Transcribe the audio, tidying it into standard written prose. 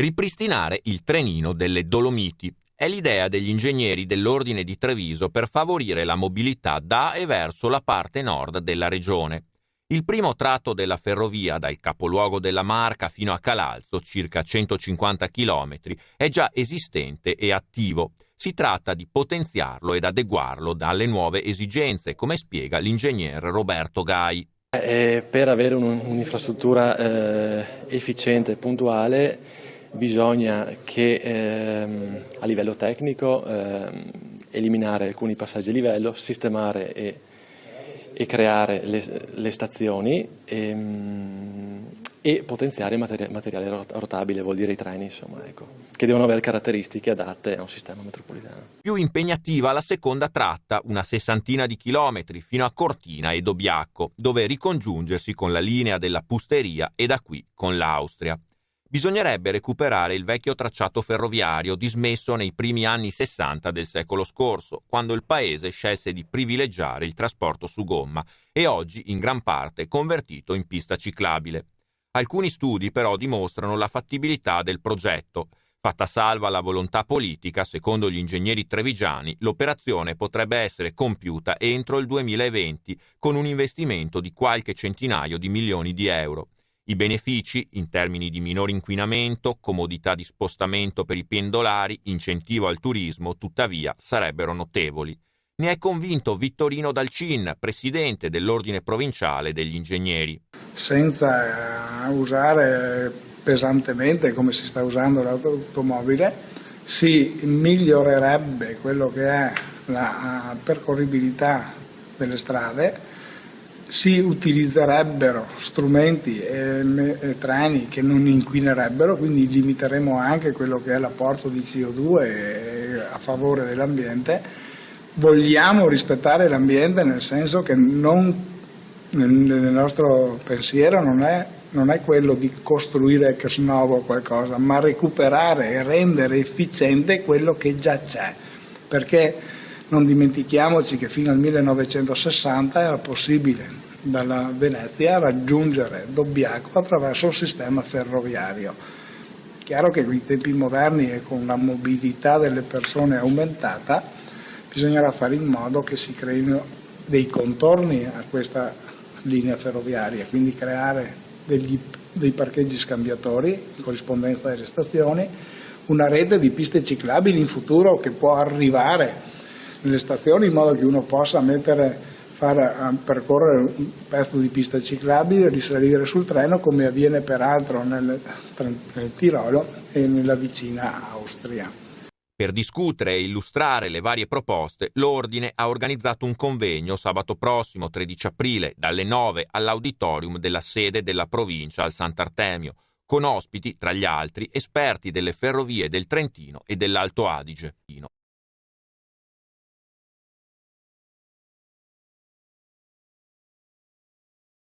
Ripristinare il trenino delle Dolomiti è l'idea degli ingegneri dell'Ordine di Treviso per favorire la mobilità da e verso la parte nord della regione. Il primo tratto della ferrovia dal capoluogo della Marca fino a Calalzo, circa 150 km, è già esistente e attivo. Si tratta di potenziarlo ed adeguarlo alle nuove esigenze, come spiega l'ingegner Roberto Gai. Per avere un'infrastruttura efficiente e puntuale bisogna che a livello tecnico eliminare alcuni passaggi a livello, sistemare e creare le stazioni e potenziare il materiale rotabile, vuol dire i treni, insomma, che devono avere caratteristiche adatte a un sistema metropolitano. Più impegnativa la seconda tratta, una 60 di chilometri, fino a Cortina e Dobbiaco, dove ricongiungersi con la linea della Pusteria e da qui con l'Austria. Bisognerebbe recuperare il vecchio tracciato ferroviario dismesso nei primi anni 60 del secolo scorso, quando il paese scelse di privilegiare il trasporto su gomma e oggi in gran parte convertito in pista ciclabile. Alcuni studi però dimostrano la fattibilità del progetto. Fatta salva la volontà politica, secondo gli ingegneri trevigiani, l'operazione potrebbe essere compiuta entro il 2020 con un investimento di qualche centinaio di milioni di euro. I benefici, in termini di minore inquinamento, comodità di spostamento per i pendolari, incentivo al turismo, tuttavia sarebbero notevoli. Ne è convinto Vittorino Dalcin, presidente dell'Ordine Provinciale degli Ingegneri. Senza usare pesantemente come si sta usando l'automobile, si migliorerebbe quello che è la percorribilità delle strade, si utilizzerebbero strumenti e treni che non inquinerebbero, quindi limiteremo anche quello che è l'apporto di CO2 a favore dell'ambiente. Vogliamo rispettare l'ambiente nel senso che nel nostro pensiero non è quello di costruire ex novo qualcosa, ma recuperare e rendere efficiente quello che già c'è, perché non dimentichiamoci che fino al 1960 era possibile dalla Venezia raggiungere Dobbiaco attraverso un sistema ferroviario. Chiaro che con i tempi moderni e con la mobilità delle persone aumentata bisognerà fare in modo che si creino dei contorni a questa linea ferroviaria, quindi creare dei parcheggi scambiatori in corrispondenza delle stazioni, una rete di piste ciclabili in futuro che può arrivare nelle stazioni in modo che uno possa percorrere un pezzo di pista ciclabile, risalire sul treno, come avviene peraltro nel Tirolo e nella vicina Austria. Per discutere e illustrare le varie proposte, l'Ordine ha organizzato un convegno sabato prossimo 13 aprile dalle 9 all'auditorium della sede della provincia al Sant'Artemio, con ospiti, tra gli altri, esperti delle ferrovie del Trentino e dell'Alto Adige.